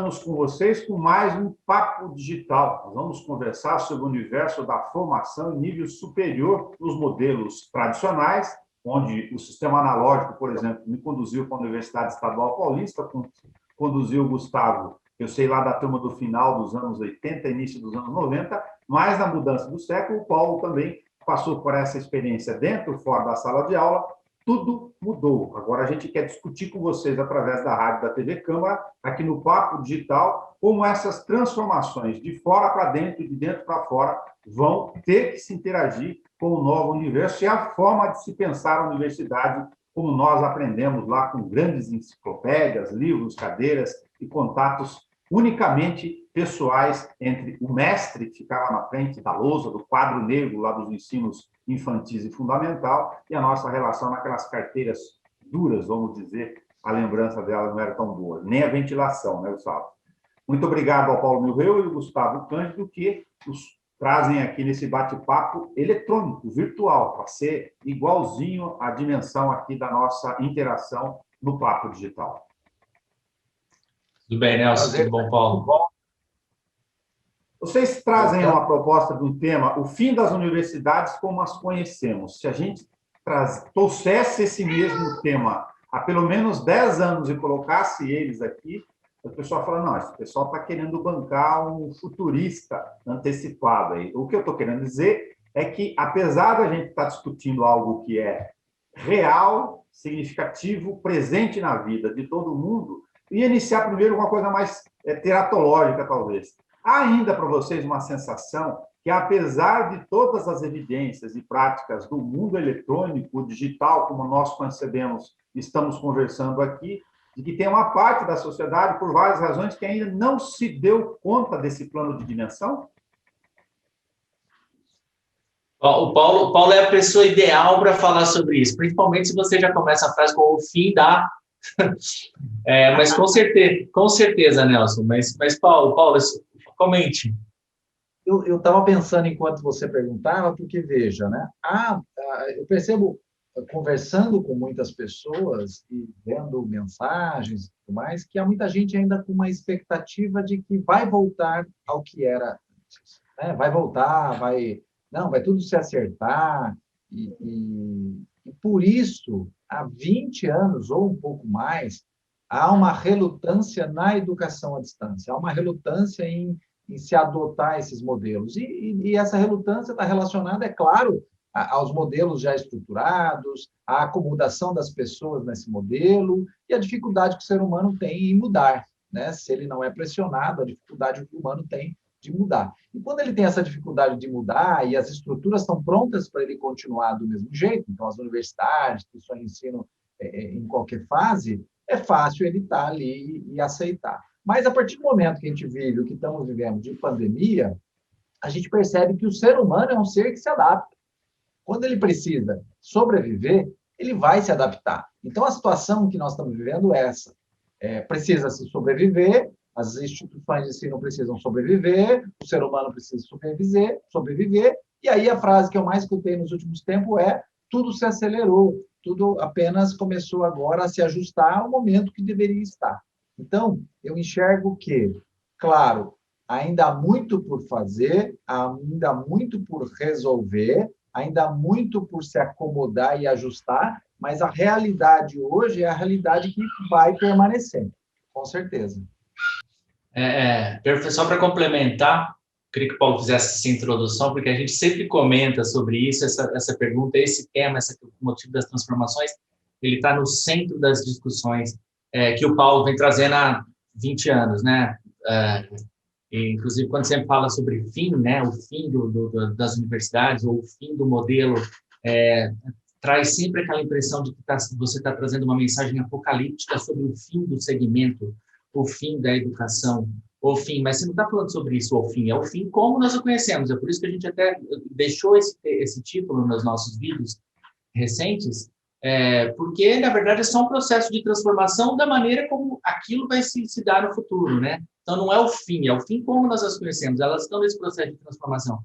estamos com vocês com mais um Papo Digital. Nós vamos conversar sobre o universo da formação em nível superior nos modelos tradicionais, onde o sistema analógico, por exemplo, me conduziu para a Universidade Estadual Paulista, conduziu o Gustavo, eu sei lá da turma do final dos anos 80, início dos anos 90, mas na mudança do século, o Paulo também passou por essa experiência dentro e fora da sala de aula. Tudo mudou. Agora a gente quer discutir com vocês, através da rádio da TV Câmara, aqui no Papo Digital, como essas transformações de fora para dentro e de dentro para fora vão ter que se interagir com o novo universo e a forma de se pensar a universidade, como nós aprendemos lá com grandes enciclopédias, livros, cadeiras e contatos unicamente pessoais entre o mestre, que ficava na frente da lousa, do quadro negro lá dos ensinos infantis e fundamental, e a nossa relação naquelas carteiras duras, vamos dizer, a lembrança dela não era tão boa, nem a ventilação, né, Gustavo? Muito obrigado ao Paulo Milreu e ao Gustavo Cândido, que nos trazem aqui nesse bate-papo eletrônico, virtual, para ser igualzinho à dimensão aqui da nossa interação no Papo Digital. Tudo bem, Nelson? Tudo bom, Paulo? Vocês trazem uma proposta de um tema, o fim das universidades como as conhecemos. Se a gente trouxesse esse mesmo tema há pelo menos 10 anos e colocasse eles aqui, o pessoal fala, não, esse pessoal está querendo bancar um futurista antecipado. Aí. O que eu estou querendo dizer é que, apesar da gente estar discutindo algo que é real, significativo, presente na vida de todo mundo, e iniciar primeiro uma coisa mais teratológica, talvez. Há ainda para vocês uma sensação que, apesar de todas as evidências e práticas do mundo eletrônico, digital, como nós concebemos, estamos conversando aqui, de que tem uma parte da sociedade, por várias razões, que ainda não se deu conta desse plano de dimensão? O Paulo é a pessoa ideal para falar sobre isso, principalmente se você já começa a frase com o fim da... mas com certeza, Nelson. Mas Paulo, comente. Eu estava pensando enquanto você perguntava, porque, veja, né? Eu percebo, conversando com muitas pessoas e vendo mensagens e tudo mais, que há muita gente ainda com uma expectativa de que vai voltar ao que era antes, né? Vai voltar, vai tudo se acertar, e por isso, há 20 anos ou um pouco mais, há uma relutância na educação à distância, há uma relutância em se adotar esses modelos. E essa relutância está relacionada, é claro, aos modelos já estruturados, à acomodação das pessoas nesse modelo e a dificuldade que o ser humano tem em mudar, né? Se ele não é pressionado, a dificuldade que o humano tem de mudar. E quando ele tem essa dificuldade de mudar e as estruturas estão prontas para ele continuar do mesmo jeito, então as universidades, instituições de ensino em qualquer fase, é fácil ele estar ali e aceitar. Mas, a partir do momento que a gente vive o que estamos vivendo de pandemia, a gente percebe que o ser humano é um ser que se adapta. Quando ele precisa sobreviver, ele vai se adaptar. Então, a situação que nós estamos vivendo é essa. Precisa-se sobreviver, as instituições de ensino precisam sobreviver, o ser humano precisa sobreviver, e aí a frase que eu mais escutei nos últimos tempos é: tudo se acelerou, tudo apenas começou agora a se ajustar ao momento que deveria estar. Então, eu enxergo que, claro, ainda há muito por fazer, ainda há muito por resolver, ainda há muito por se acomodar e ajustar, mas a realidade hoje é a realidade que vai permanecer, com certeza. Só para complementar, queria que o Paulo fizesse essa introdução, porque a gente sempre comenta sobre isso, essa pergunta, esse tema, o motivo das transformações, ele está no centro das discussões que o Paulo vem trazendo há 20 anos, né? Inclusive, quando você fala sobre fim, né? O fim das universidades, ou o fim do modelo, traz sempre aquela impressão de que você está trazendo uma mensagem apocalíptica sobre o fim do segmento, o fim da educação, o fim, mas você não está falando sobre isso, o fim, é o fim como nós o conhecemos, é por isso que a gente até deixou esse título nos nossos vídeos recentes, porque, na verdade, é só um processo de transformação da maneira como aquilo vai se dar no futuro, né? Então, não é o fim como nós as conhecemos, elas estão nesse processo de transformação.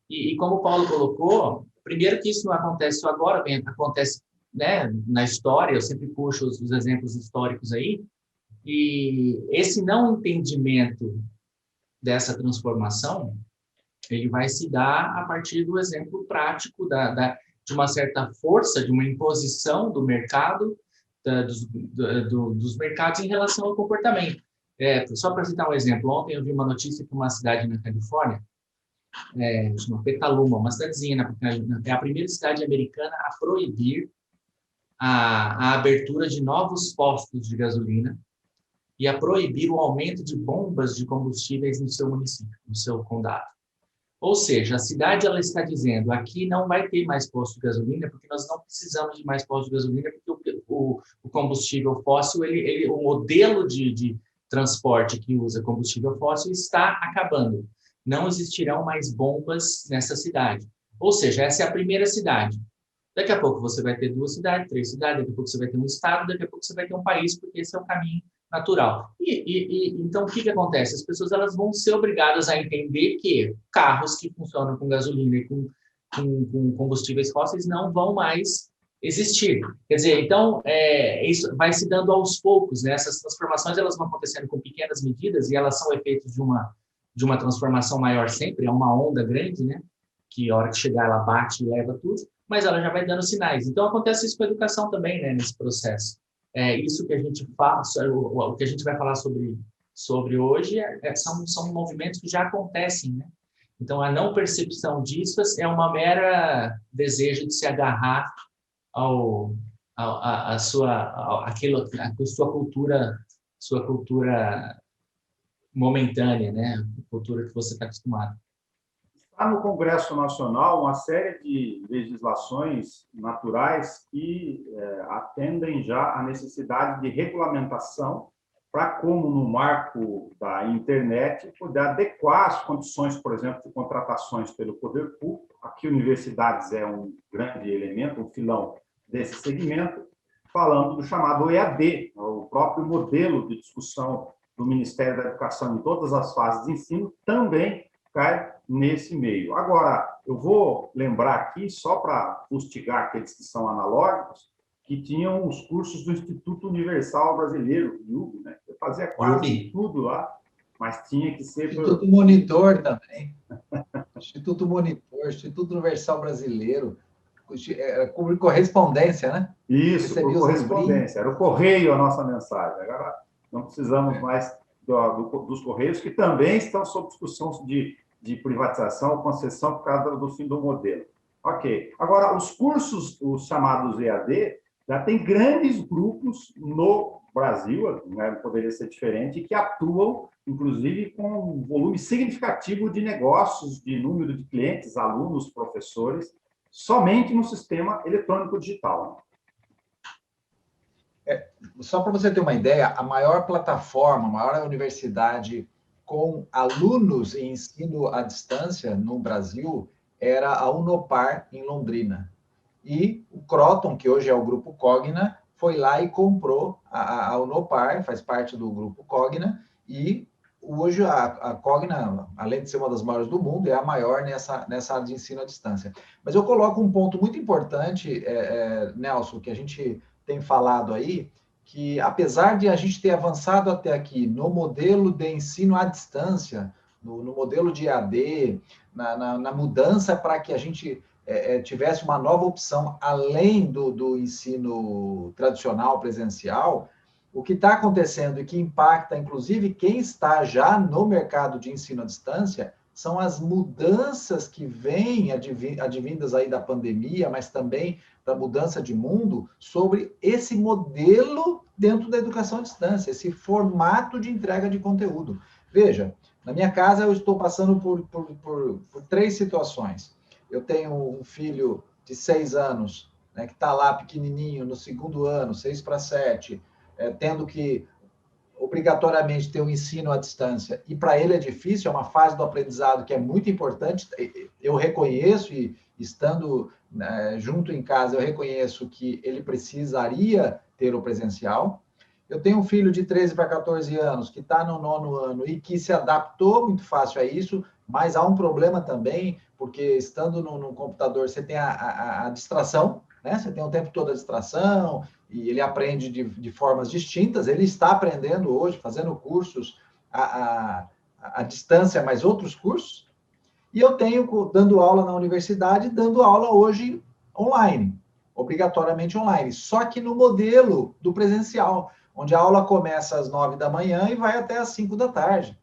E como o Paulo colocou, primeiro que isso não acontece só agora, acontece, né, na história, eu sempre puxo os exemplos históricos aí, E esse não entendimento dessa transformação, ele vai se dar a partir do exemplo prático de uma certa força, de uma imposição do mercado, dos mercados em relação ao comportamento. Só para citar um exemplo, ontem eu vi uma notícia que uma cidade na Califórnia, chama Petaluma, uma cidadezinha, é a primeira cidade americana a proibir a abertura de novos postos de gasolina e a proibir o aumento de bombas de combustíveis no seu município, no seu condado. Ou seja, a cidade ela está dizendo, aqui não vai ter mais posto de gasolina, porque nós não precisamos de mais posto de gasolina, porque o combustível fóssil, o modelo de transporte que usa combustível fóssil está acabando. Não existirão mais bombas nessa cidade. Ou seja, essa é a primeira cidade. Daqui a pouco você vai ter 2 cidades, 3 cidades, daqui a pouco você vai ter um estado, daqui a pouco você vai ter um país, porque esse é o caminho natural. Então, o que acontece? As pessoas elas vão ser obrigadas a entender que carros que funcionam com gasolina e com combustíveis fósseis não vão mais existir. Quer dizer, então, isso vai se dando aos poucos, né? Essas transformações elas vão acontecendo com pequenas medidas e elas são efeitos de uma transformação maior sempre, é uma onda grande, né? Que a hora que chegar ela bate e leva tudo, mas ela já vai dando sinais. Então, acontece isso com a educação também, né, nesse processo. Isso que a gente faz, o que a gente vai falar sobre hoje são movimentos que já acontecem, né? Então, a não percepção disso é uma mera desejo de se agarrar à sua cultura momentânea, né? A cultura que você está acostumado. Está no Congresso Nacional uma série de legislações naturais que atendem já à necessidade de regulamentação para, como no marco da internet, poder adequar as condições, por exemplo, de contratações pelo poder público. Aqui, universidades é um grande elemento, um filão desse segmento, falando do chamado EAD, o próprio modelo de discussão do Ministério da Educação em todas as fases de ensino, também cai nesse meio. Agora, eu vou lembrar aqui, só para fustigar aqueles que são analógicos, que tinham os cursos do Instituto Universal Brasileiro, IUB, né? Eu fazia quase tudo lá, mas tinha que ser... Instituto Monitor também. Instituto Monitor, Instituto Universal Brasileiro, por correspondência, né? Isso, por correspondência. Era o correio a nossa mensagem. Agora não precisamos mais dos Correios, que também estão sob discussão de privatização ou concessão por causa do fim do modelo. Ok. Agora, os cursos, os chamados EAD, já tem grandes grupos no Brasil, né, poderia ser diferente, que atuam, inclusive, com um volume significativo de negócios, de número de clientes, alunos, professores, somente no sistema eletrônico digital. Só para você ter uma ideia, a maior plataforma, a maior universidade com alunos em ensino à distância no Brasil era a Unopar, em Londrina. E o Croton, que hoje é o Grupo Cogna, foi lá e comprou a Unopar, faz parte do Grupo Cogna, e hoje a Cogna, além de ser uma das maiores do mundo, é a maior nessa área de ensino à distância. Mas eu coloco um ponto muito importante, Nelson, que a gente tem falado aí, que apesar de a gente ter avançado até aqui no modelo de ensino à distância, no modelo de EAD, na mudança para que a gente tivesse uma nova opção além do ensino tradicional presencial, o que está acontecendo e que impacta, inclusive, quem está já no mercado de ensino à distância, são as mudanças que vêm advindas aí da pandemia, mas também da mudança de mundo, sobre esse modelo dentro da educação à distância, esse formato de entrega de conteúdo. Veja, na minha casa eu estou passando por 3 situações. Eu tenho um filho de 6 anos, né, que está lá pequenininho, no 2º ano, 6 para 7, tendo que obrigatoriamente ter um ensino à distância, e para ele é difícil, é uma fase do aprendizado que é muito importante, eu reconheço, e estando junto em casa, eu reconheço que ele precisaria ter o presencial. Eu tenho um filho de 13 para 14 anos, que está no 9º ano, e que se adaptou muito fácil a isso, mas há um problema também, porque estando no computador, você tem a distração, né? Você tem o tempo todo a distração, e ele aprende de formas distintas. Ele está aprendendo hoje, fazendo cursos à distância, mas outros cursos. E eu tenho dando aula na universidade, dando aula hoje online, obrigatoriamente online, só que no modelo do presencial, onde a aula começa às 9 da manhã e vai até às 5 da tarde,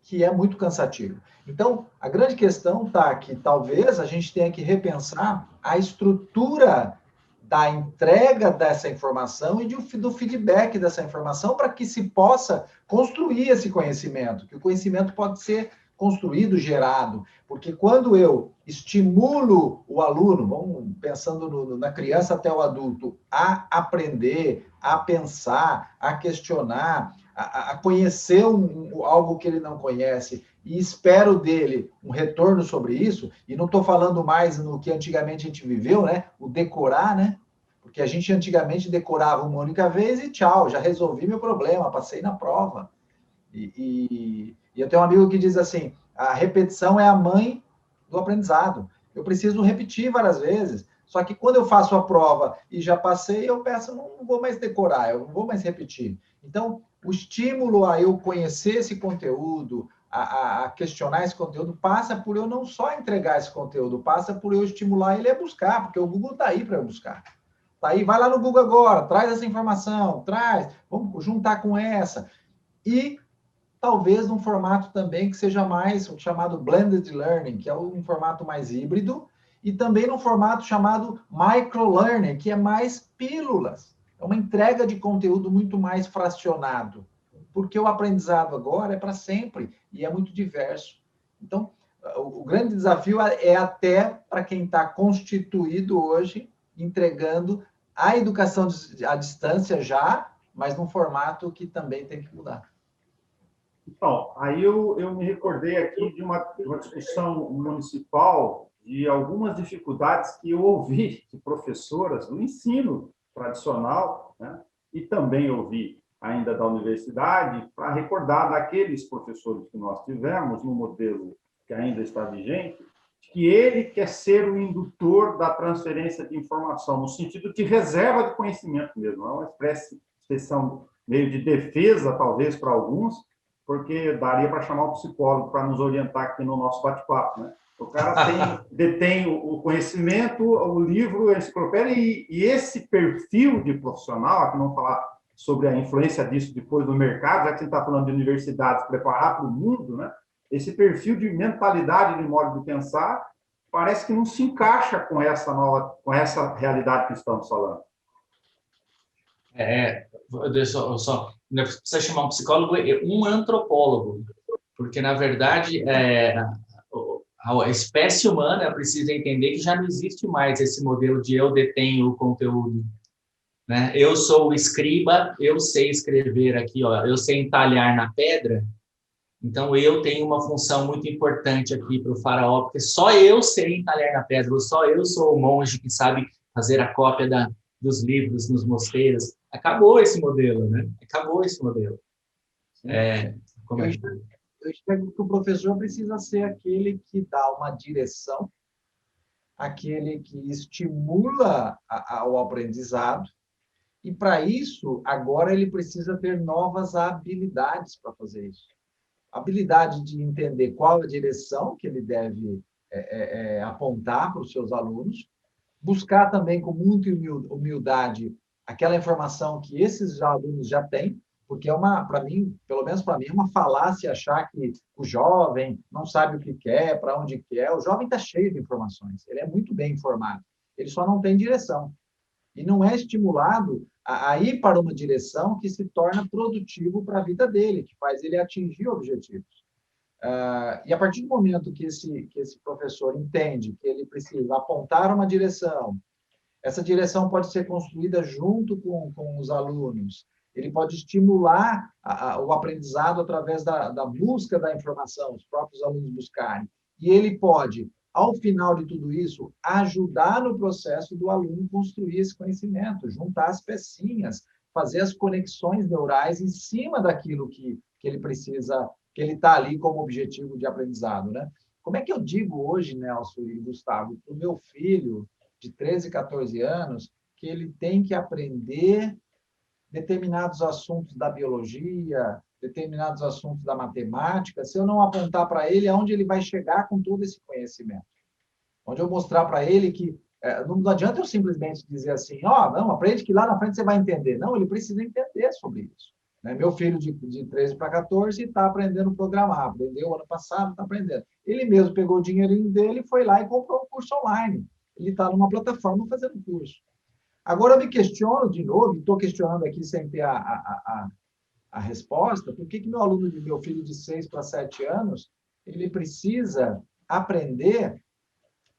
que é muito cansativo. Então, a grande questão está que talvez a gente tenha que repensar a estrutura da entrega dessa informação e do feedback dessa informação para que se possa construir esse conhecimento, que o conhecimento pode ser construído, gerado, porque quando eu estimulo o aluno, vamos pensando na criança até o adulto, a aprender, a pensar, a questionar, a conhecer algo que ele não conhece, e espero dele um retorno sobre isso, e não estou falando mais no que antigamente a gente viveu, né? O decorar, né? Porque a gente antigamente decorava uma única vez e tchau, já resolvi meu problema, passei na prova. E eu tenho um amigo que diz assim, a repetição é a mãe do aprendizado. Eu preciso repetir várias vezes, só que quando eu faço a prova e já passei, eu peço, não vou mais decorar, eu não vou mais repetir. Então, o estímulo a eu conhecer esse conteúdo, a questionar esse conteúdo, passa por eu não só entregar esse conteúdo, passa por eu estimular ele a buscar, porque o Google está aí para eu buscar. Está aí, vai lá no Google agora, traz essa informação, traz, vamos juntar com essa. E talvez num formato também que seja mais o chamado blended learning, que é um formato mais híbrido, e também num formato chamado microlearning, que é mais pílulas. É uma entrega de conteúdo muito mais fracionado, porque o aprendizado agora é para sempre e é muito diverso. Então, o grande desafio é até para quem está constituído hoje, entregando a educação à distância já, mas num formato que também tem que mudar. Então, aí eu me recordei aqui de uma discussão municipal de algumas dificuldades que eu ouvi de professoras do ensino tradicional, né? E também ouvi ainda da universidade, para recordar daqueles professores que nós tivemos no modelo que ainda está vigente, que ele quer ser o indutor da transferência de informação, no sentido de reserva de conhecimento mesmo. É uma expressão meio de defesa, talvez, para alguns, porque daria para chamar o psicólogo para nos orientar aqui no nosso bate-papo, né? O cara detém o conhecimento, o livro, a enciclopédia, e esse perfil de profissional, aqui não falar sobre a influência disso depois no mercado, já que você está falando de universidades, preparar para o mundo, né? Esse perfil de mentalidade, de modo de pensar, parece que não se encaixa com essa realidade que estamos falando. Não precisa chamar um psicólogo, um antropólogo, porque, na verdade, a espécie humana precisa entender que já não existe mais esse modelo de eu detenho o conteúdo, né? Eu sou o escriba, eu sei escrever aqui, ó, eu sei entalhar na pedra, então eu tenho uma função muito importante aqui para o faraó, porque só eu sei entalhar na pedra, ou só eu sou o monge que sabe fazer a cópia dos livros nos mosteiros. Acabou esse modelo, né? Acabou esse modelo. Eu enxergo que o professor precisa ser aquele que dá uma direção, aquele que estimula o aprendizado, e para isso, agora ele precisa ter novas habilidades para fazer isso. Habilidade de entender qual a direção que ele deve apontar para os seus alunos, buscar também com muita humildade aquela informação que esses alunos já têm, porque para mim, pelo menos para mim, é uma falácia achar que o jovem não sabe o que quer, para onde quer. O jovem está cheio de informações, ele é muito bem informado, ele só não tem direção. E não é estimulado a ir para uma direção que se torna produtivo para a vida dele, que faz ele atingir objetivos. E a partir do momento que esse professor entende que ele precisa apontar uma direção, essa direção pode ser construída junto com os alunos, ele pode estimular o aprendizado através da busca da informação, os próprios alunos buscarem, e ele pode, ao final de tudo isso, ajudar no processo do aluno construir esse conhecimento, juntar as pecinhas, fazer as conexões neurais em cima daquilo que ele precisa, que ele está ali como objetivo de aprendizado, né? Como é que eu digo hoje, Nelson e Gustavo, para o meu filho de 13, 14 anos que ele tem que aprender determinados assuntos da biologia, determinados assuntos da matemática, se eu não apontar para ele aonde ele vai chegar com todo esse conhecimento. Onde eu mostrar para ele que não adianta eu simplesmente dizer assim, não, aprende que lá na frente você vai entender. Não, ele precisa entender sobre isso. Né? Meu filho de 13 para 14 está aprendendo a programar, aprendeu ano passado, está aprendendo. Ele mesmo pegou o dinheirinho dele, foi lá e comprou um curso online. Ele está numa plataforma fazendo curso. Agora eu me questiono de novo, e estou questionando aqui sem ter a resposta, por que meu filho de 6 para 7 anos, ele precisa aprender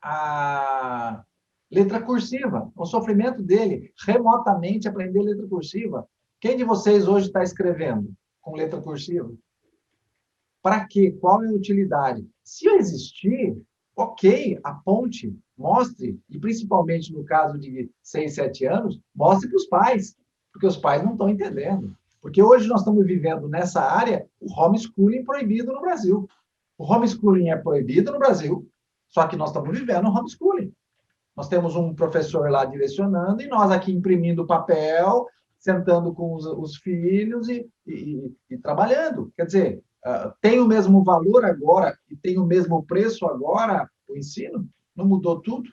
a letra cursiva, o sofrimento dele, remotamente aprender letra cursiva. Quem de vocês hoje está escrevendo com letra cursiva? Para quê? Qual é a utilidade? Se existir, ok, aponte, mostre, e principalmente no caso de 6, 7 anos, mostre para os pais, porque os pais não estão entendendo. Porque hoje nós estamos vivendo nessa área o homeschooling proibido no Brasil. O homeschooling é proibido no Brasil, só que nós estamos vivendo o homeschooling. Nós temos um professor lá direcionando e nós aqui imprimindo papel, sentando com os filhos e trabalhando. Quer dizer, tem o mesmo valor agora e tem o mesmo preço agora o ensino? Não mudou tudo?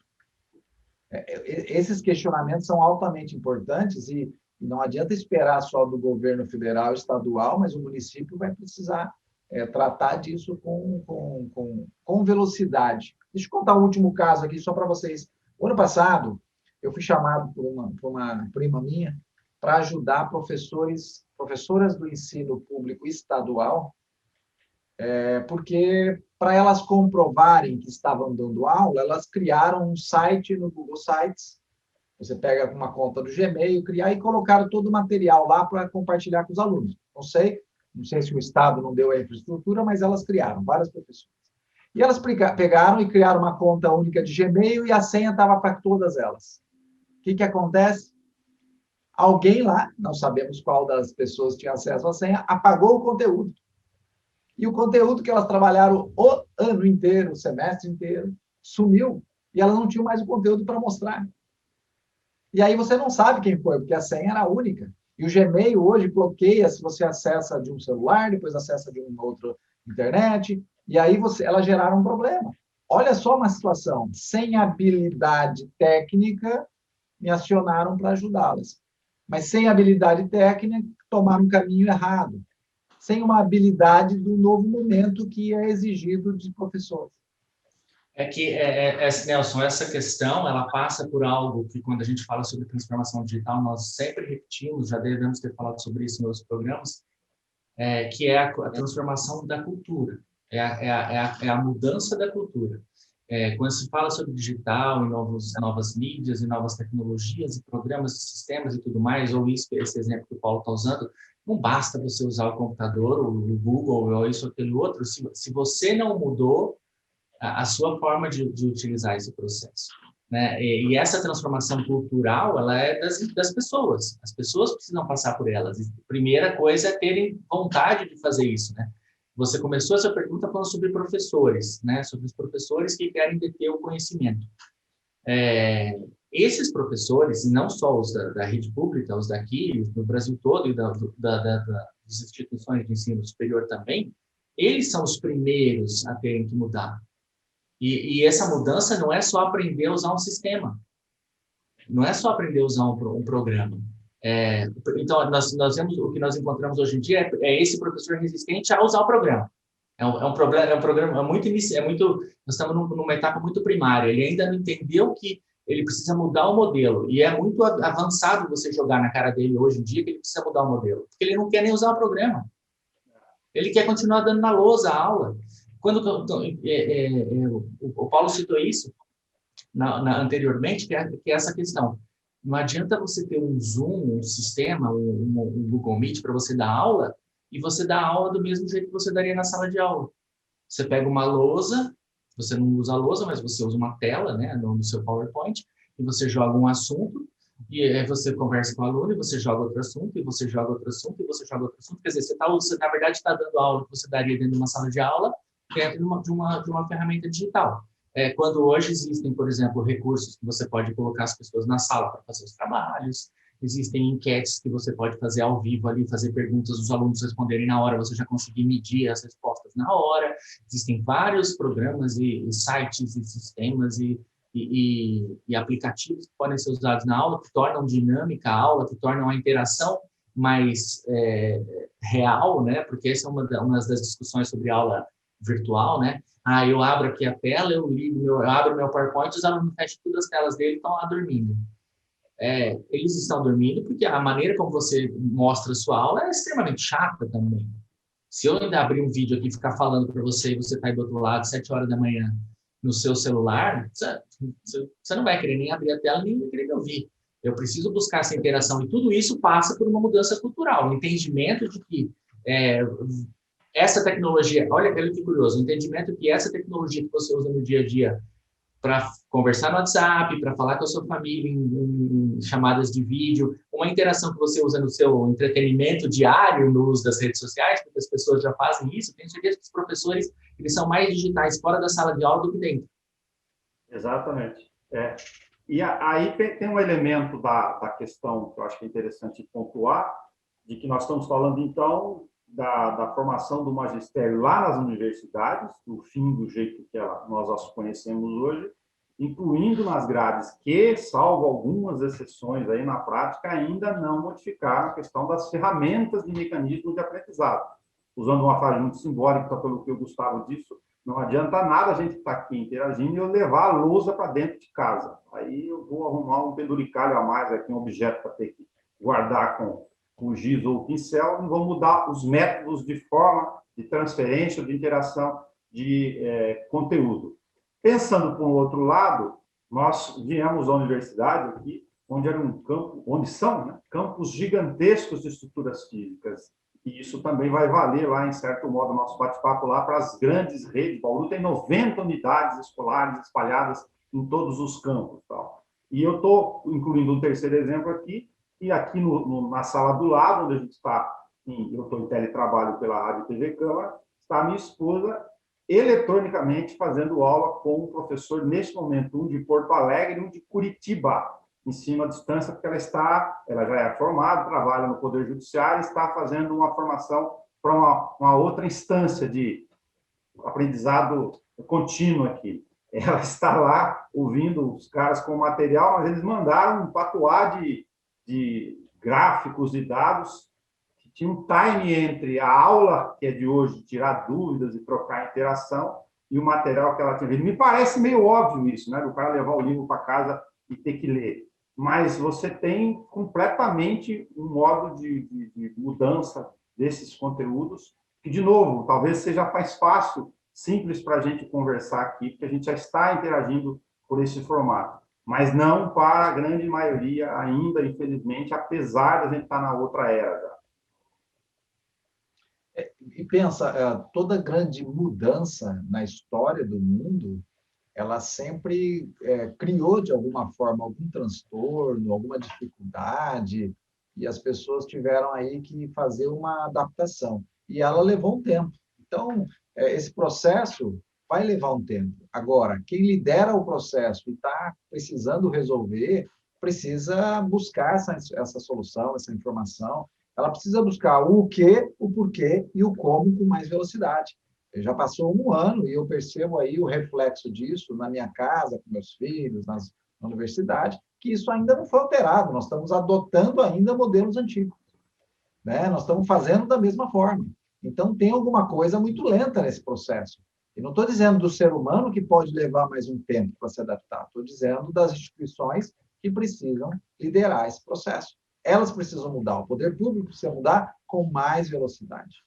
Esses questionamentos são altamente importantes e não adianta esperar só do governo federal e estadual, mas o município vai precisar tratar disso com velocidade. Deixa eu contar um último caso aqui, só para vocês. O ano passado, eu fui chamado por uma prima minha para ajudar professoras do ensino público estadual, porque para elas comprovarem que estavam dando aula, elas criaram um site no Google Sites. Você pega uma conta do Gmail, criar e colocaram todo o material lá para compartilhar com os alunos. Não sei se o Estado não deu a infraestrutura, mas elas criaram, várias professoras. E elas pegaram e criaram uma conta única de Gmail e a senha estava para todas elas. O que acontece? Alguém lá, não sabemos qual das pessoas tinha acesso à senha, apagou o conteúdo. E o conteúdo que elas trabalharam o ano inteiro, o semestre inteiro, sumiu. E elas não tinham mais o conteúdo para mostrar. E aí você não sabe quem foi, porque a senha era única. E o Gmail hoje bloqueia se você acessa de um celular, depois acessa de uma outra internet, e aí elas geraram um problema. Olha só uma situação. Sem habilidade técnica, me acionaram para ajudá-las. Mas sem habilidade técnica, tomaram um caminho errado. Sem uma habilidade do novo momento que é exigido de professores. Nelson, essa questão, ela passa por algo que, quando a gente fala sobre transformação digital, nós sempre repetimos, já devemos ter falado sobre isso em outros programas, que é a transformação da cultura, é a mudança da cultura. Quando se fala sobre digital, em novas mídias, e novas tecnologias, e programas, e sistemas e tudo mais, ou esse exemplo que o Paulo está usando, não basta você usar o computador, ou o Google, ou isso ou aquele outro, se você não mudou a sua forma de utilizar esse processo, né? E essa transformação cultural, ela é das pessoas. As pessoas precisam passar por elas. E a primeira coisa é terem vontade de fazer isso, né? Você começou essa pergunta falando sobre professores, né? Sobre os professores que querem deter o conhecimento. Esses professores, e não só os da rede pública, os daqui, do Brasil todo, e das instituições de ensino superior também, eles são os primeiros a terem que mudar. E essa mudança não é só aprender a usar um sistema, não é só aprender a usar um programa. Então, nós vemos, o que nós encontramos hoje em dia é esse professor resistente a usar o programa. É um programa muito nós estamos numa etapa muito primária. Ele ainda não entendeu que ele precisa mudar o modelo. E é muito avançado você jogar na cara dele hoje em dia que ele precisa mudar o modelo, porque ele não quer nem usar o programa. Ele quer continuar dando na lousa a aula. Quando o Paulo citou isso anteriormente, que é essa questão. Não adianta você ter um Zoom, um sistema, um Google Meet para você dar aula, e você dá aula do mesmo jeito que você daria na sala de aula. Você pega uma lousa, você não usa a lousa, mas você usa uma tela, né, no seu PowerPoint, e você joga um assunto, e aí você conversa com o aluno, e você joga outro assunto, e você joga outro assunto, e você joga outro assunto. Quer dizer, você na verdade, está dando aula que você daria dentro de uma sala de aula, dentro de uma ferramenta digital. quando hoje existem, por exemplo, recursos que você pode colocar as pessoas na sala para fazer os trabalhos, existem enquetes que você pode fazer ao vivo ali, fazer perguntas, os alunos responderem na hora, você já conseguir medir as respostas na hora. Existem vários programas e sites e sistemas e aplicativos que podem ser usados na aula, que tornam dinâmica a aula, que tornam a interação mais real, né? Porque essa é uma das discussões sobre aula virtual, né? Eu abro aqui a tela, eu abro meu PowerPoint, os alunos fecham todas as telas dele e estão lá dormindo. Eles estão dormindo porque a maneira como você mostra a sua aula é extremamente chata também. Se eu ainda abrir um vídeo aqui e ficar falando para você e você está aí do outro lado, 7 horas da manhã, no seu celular, você não vai querer nem abrir a tela, nem vai querer me ouvir. Eu preciso buscar essa interação e tudo isso passa por uma mudança cultural, o entendimento de que essa tecnologia, olha que curioso, o entendimento que essa tecnologia que você usa no dia a dia para conversar no WhatsApp, para falar com a sua família em chamadas de vídeo, uma interação que você usa no seu entretenimento diário, no uso das redes sociais, porque as pessoas já fazem isso. Tenho certeza que os professores eles são mais digitais fora da sala de aula do que dentro. Exatamente. E aí tem um elemento da questão que eu acho que é interessante pontuar, de que nós estamos falando, então, da formação do magistério lá nas universidades, do fim do jeito que nós as conhecemos hoje, incluindo nas grades que, salvo algumas exceções aí na prática, ainda não modificaram a questão das ferramentas de mecanismo de aprendizado. Usando uma frase muito simbólica, pelo que o Gustavo disse, não adianta nada a gente estar aqui interagindo e eu levar a lousa para dentro de casa. Aí eu vou arrumar um penduricalho a mais, aqui, um objeto para ter que guardar com giz ou pincel, não vão mudar os métodos de forma de transferência, de interação de conteúdo. Pensando por um outro lado, nós viemos à universidade aqui, onde era um campo, onde são, né, campos gigantescos de estruturas físicas. E isso também vai valer lá, em certo modo, o nosso bate-papo lá para as grandes redes. Bauru tem 90 unidades escolares espalhadas em todos os campos. Tal. E eu estou incluindo um terceiro exemplo aqui, e aqui na sala do lado, onde a gente está, eu estou em teletrabalho pela Rádio TV Câmara, está a minha esposa eletronicamente fazendo aula com um professor, neste momento, um de Porto Alegre e um de Curitiba, em cima à distância, porque ela já é formada, trabalha no Poder Judiciário, está fazendo uma formação para uma outra instância de aprendizado contínuo aqui. Ela está lá ouvindo os caras com material, mas eles mandaram um patuá de gráficos e dados que tinha um time entre a aula, que é de hoje, tirar dúvidas e trocar interação, e o material que ela tinha visto. Me parece meio óbvio isso, né? Do cara levar o livro para casa e ter que ler. Mas você tem completamente um modo de mudança desses conteúdos, que, de novo, talvez seja mais fácil, simples para a gente conversar aqui, porque a gente já está interagindo por esse formato. Mas não para a grande maioria ainda, infelizmente, apesar de a gente estar na outra era já. E pensa, toda grande mudança na história do mundo, ela sempre criou, de alguma forma, algum transtorno, alguma dificuldade, e as pessoas tiveram aí que fazer uma adaptação. E ela levou um tempo. Então, esse processo vai levar um tempo. Agora, quem lidera o processo e está precisando resolver, precisa buscar essa solução, essa informação. Ela precisa buscar o quê, o porquê e o como com mais velocidade. Já passou um ano e eu percebo aí o reflexo disso na minha casa, com meus filhos, na universidade, que isso ainda não foi alterado. Nós estamos adotando ainda modelos antigos, né? Nós estamos fazendo da mesma forma. Então, tem alguma coisa muito lenta nesse processo. E não estou dizendo do ser humano que pode levar mais um tempo para se adaptar. Estou dizendo das instituições que precisam liderar esse processo. Elas precisam mudar. O poder público precisa mudar com mais velocidade.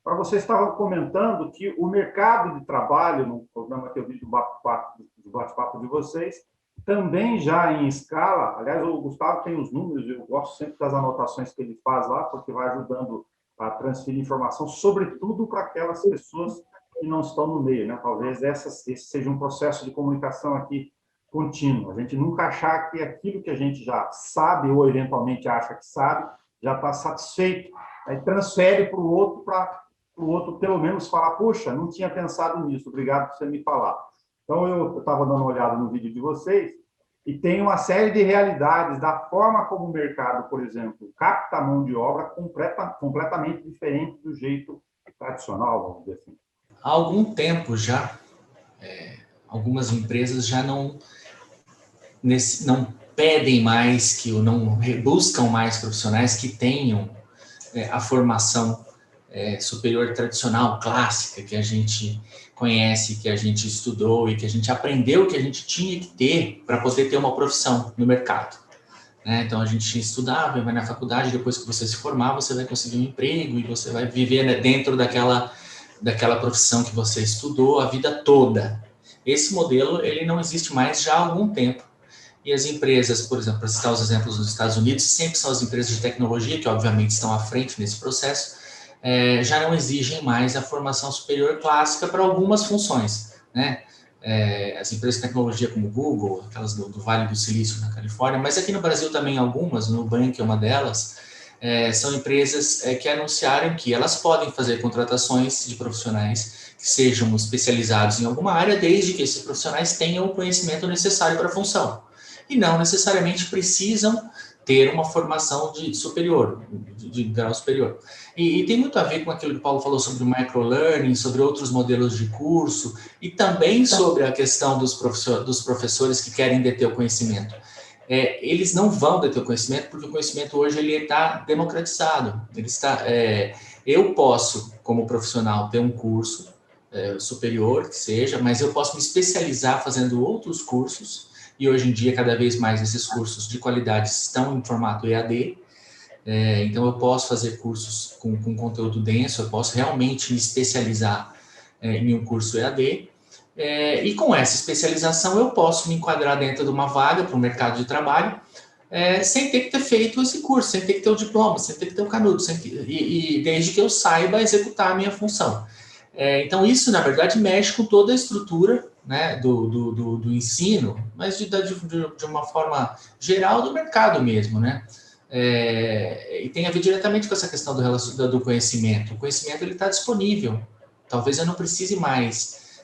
Para você estava comentando que o mercado de trabalho, no programa que eu vi do bate-papo de vocês, também já em escala, aliás, o Gustavo tem os números, eu gosto sempre das anotações que ele faz lá, porque vai ajudando a transferir informação, sobretudo para aquelas pessoas que não estão no meio, né? Talvez esse seja um processo de comunicação aqui contínuo. A gente nunca achar que aquilo que a gente já sabe ou eventualmente acha que sabe já está satisfeito. Aí transfere para o outro, pelo menos falar, poxa, não tinha pensado nisso, obrigado por você me falar. Então, eu estava dando uma olhada no vídeo de vocês e tem uma série de realidades da forma como o mercado, por exemplo, capta a mão de obra completamente diferente do jeito tradicional, vamos dizer assim. Há algum tempo já, algumas empresas já não pedem mais, não buscam mais profissionais que tenham a formação superior tradicional, clássica, que a gente conhece, que a gente estudou e que a gente aprendeu que a gente tinha que ter para poder ter uma profissão no mercado. Então, a gente estudava, vai na faculdade, depois que você se formar, você vai conseguir um emprego e você vai viver dentro daquela profissão que você estudou a vida toda. Esse modelo, ele não existe mais já há algum tempo. E as empresas, por exemplo, para citar os exemplos dos Estados Unidos, sempre são as empresas de tecnologia, que obviamente estão à frente nesse processo, já não exigem mais a formação superior clássica para algumas funções, né? As empresas de tecnologia como o Google, aquelas do Vale do Silício na Califórnia, mas aqui no Brasil também algumas, no Nubank é uma delas, são empresas que anunciaram que elas podem fazer contratações de profissionais que sejam especializados em alguma área, desde que esses profissionais tenham o conhecimento necessário para a função. E não necessariamente precisam ter uma formação de grau superior. E tem muito a ver com aquilo que o Paulo falou sobre o microlearning, sobre outros modelos de curso, e também sobre a questão dos professores que querem deter o conhecimento. Eles não vão deter o conhecimento, porque o conhecimento hoje ele está democratizado. Eu posso, como profissional, ter um curso superior, que seja, mas eu posso me especializar fazendo outros cursos, e hoje em dia, cada vez mais, esses cursos de qualidade estão em formato EAD, então eu posso fazer cursos com conteúdo denso, eu posso realmente me especializar em um curso EAD, e com essa especialização eu posso me enquadrar dentro de uma vaga para o mercado de trabalho, sem ter que ter feito esse curso, sem ter que ter o diploma, sem ter que ter o canudo, e desde que eu saiba executar a minha função. Então, isso, na verdade, mexe com toda a estrutura, né, do ensino, mas de uma forma geral do mercado mesmo, né? E tem a ver diretamente com essa questão do conhecimento. O conhecimento ele está disponível. Talvez eu não precise mais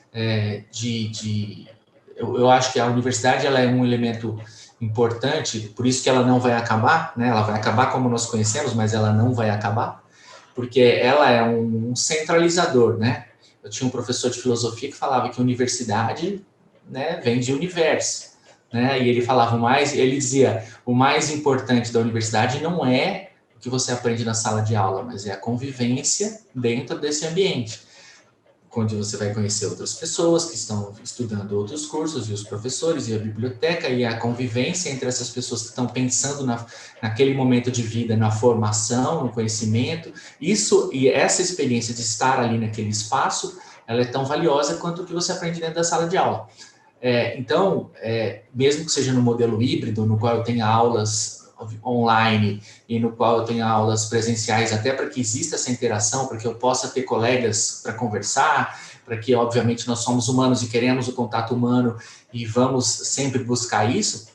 eu acho que a universidade ela é um elemento importante, por isso que ela não vai acabar, né? Ela vai acabar como nós conhecemos, mas ela não vai acabar, porque ela é um centralizador, né? Eu tinha um professor de filosofia que falava que universidade, né, vem de universo, né? E ele falava ele dizia, o mais importante da universidade não é o que você aprende na sala de aula, mas é a convivência dentro desse ambiente, onde você vai conhecer outras pessoas que estão estudando outros cursos, e os professores, e a biblioteca, e a convivência entre essas pessoas que estão pensando naquele momento de vida, na formação, no conhecimento. Isso e essa experiência de estar ali naquele espaço, ela é tão valiosa quanto o que você aprende dentro da sala de aula. Então, mesmo que seja no modelo híbrido, no qual eu tenha aulas online e no qual eu tenho aulas presenciais, até para que exista essa interação, para que eu possa ter colegas para conversar, para que, obviamente, nós somos humanos e queremos o contato humano e vamos sempre buscar isso,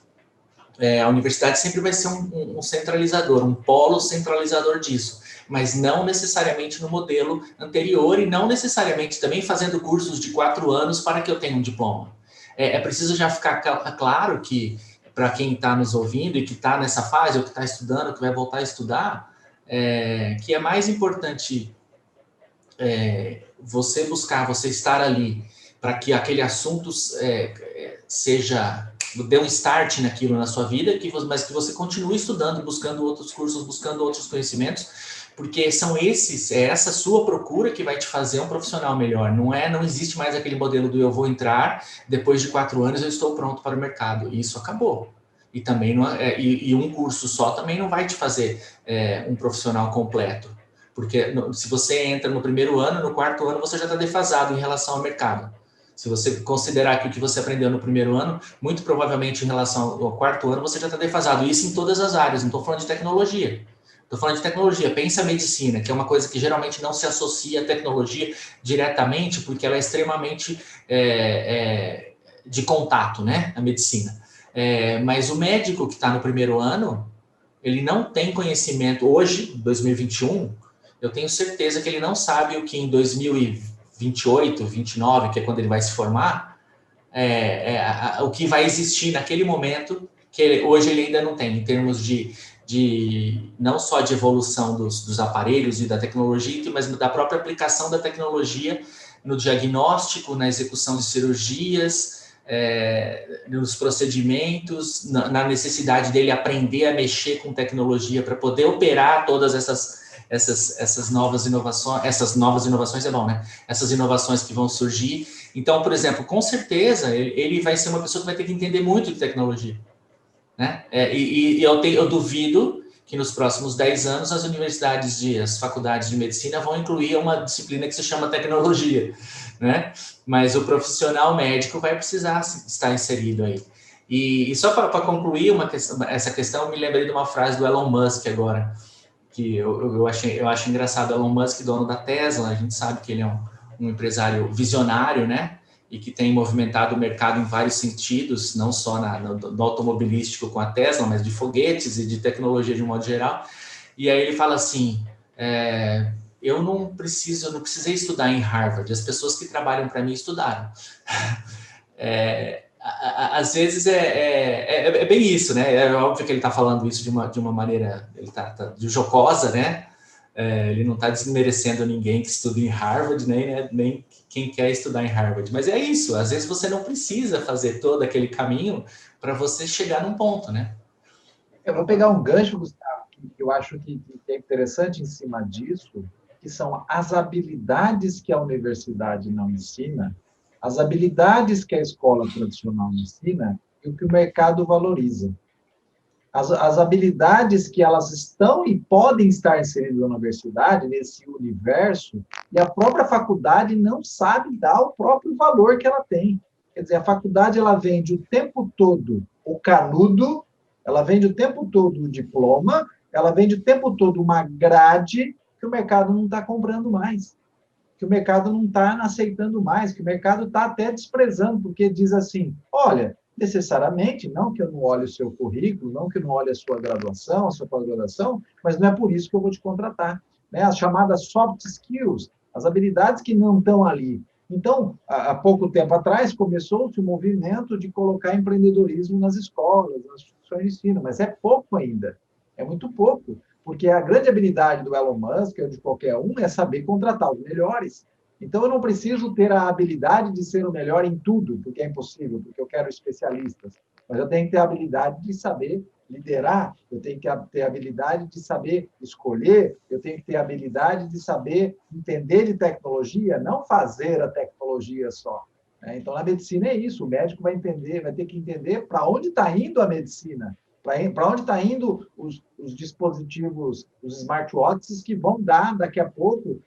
a universidade sempre vai ser um centralizador, um polo centralizador disso, mas não necessariamente no modelo anterior e não necessariamente também fazendo cursos de 4 anos para que eu tenha um diploma. É preciso já ficar claro que para quem está nos ouvindo e que está nessa fase, ou que está estudando, ou que vai voltar a estudar, que é mais importante você estar ali para que aquele assunto dê um start naquilo na sua vida, mas que você continue estudando, buscando outros cursos, buscando outros conhecimentos, porque é essa sua procura que vai te fazer um profissional melhor. Não existe mais aquele modelo do eu vou entrar, depois de 4 anos eu estou pronto para o mercado. Isso acabou. E também um curso só também não vai te fazer um profissional completo. Porque se você entra no primeiro ano, no 4º ano você já está defasado em relação ao mercado. Se você considerar que o que você aprendeu no primeiro ano, muito provavelmente em relação ao 4º ano você já está defasado. Isso em todas as áreas, não estou falando de tecnologia. Estou falando de tecnologia, pensa a medicina, que é uma coisa que geralmente não se associa à tecnologia diretamente, porque ela é extremamente de contato, né, a medicina. Mas o médico que está no primeiro ano, ele não tem conhecimento, hoje, 2021, eu tenho certeza que ele não sabe o que em 2028, 2029, que é quando ele vai se formar, o que vai existir naquele momento, que hoje ele ainda não tem, em termos de não só de evolução dos aparelhos e da tecnologia, mas da própria aplicação da tecnologia no diagnóstico, na execução de cirurgias, nos procedimentos, na necessidade dele aprender a mexer com tecnologia para poder operar todas essas novas inovações. Essas novas inovações é bom, né? Essas inovações que vão surgir. Então, por exemplo, com certeza ele vai ser uma pessoa que vai ter que entender muito de tecnologia, né? Eu duvido que nos próximos 10 anos as faculdades de medicina vão incluir uma disciplina que se chama tecnologia, né? Mas o profissional médico vai precisar estar inserido aí. E só para concluir essa questão, eu me lembrei de uma frase do Elon Musk agora, que eu acho engraçado. Elon Musk, dono da Tesla, a gente sabe que ele é um empresário visionário, né? E que tem movimentado o mercado em vários sentidos, não só no automobilístico com a Tesla, mas de foguetes e de tecnologia de um modo geral. E aí ele fala assim, eu não precisei estudar em Harvard, as pessoas que trabalham para mim estudaram. Às vezes é bem isso, né? É óbvio que ele está falando isso de uma maneira ele tá de jocosa, né? Ele não está desmerecendo ninguém que estuda em Harvard, nem quem quer estudar em Harvard. Mas é isso, às vezes você não precisa fazer todo aquele caminho para você chegar num ponto, né? Eu vou pegar um gancho, Gustavo, que eu acho que é interessante em cima disso, que são as habilidades que a universidade não ensina, as habilidades que a escola tradicional ensina e o que o mercado valoriza. As habilidades que elas estão e podem estar inseridas na universidade, nesse universo, e a própria faculdade não sabe dar o próprio valor que ela tem. Quer dizer, a faculdade ela vende o tempo todo o canudo, ela vende o tempo todo o diploma, ela vende o tempo todo uma grade que o mercado não está comprando mais, que o mercado não está aceitando mais, que o mercado está até desprezando, porque diz assim, olha, necessariamente, não que eu não olhe o seu currículo, não que eu não olhe a sua graduação, a sua pós-graduação, mas não é por isso que eu vou te contratar. Né? As chamadas soft skills, as habilidades que não estão ali. Então, há pouco tempo atrás, começou-se o movimento de colocar empreendedorismo nas escolas, nas instituições de ensino, mas é pouco ainda, é muito pouco, porque a grande habilidade do Elon Musk, ou de qualquer um, é saber contratar os melhores. Então, eu não preciso ter a habilidade de ser o melhor em tudo, porque é impossível, porque eu quero especialistas. Mas eu tenho que ter a habilidade de saber liderar, eu tenho que ter a habilidade de saber escolher, eu tenho que ter a habilidade de saber entender de tecnologia, não fazer a tecnologia só. Então, na medicina é isso, o médico vai ter que entender para onde está indo a medicina, para onde está indo os dispositivos, os smartwatches que vão dar, daqui a pouco,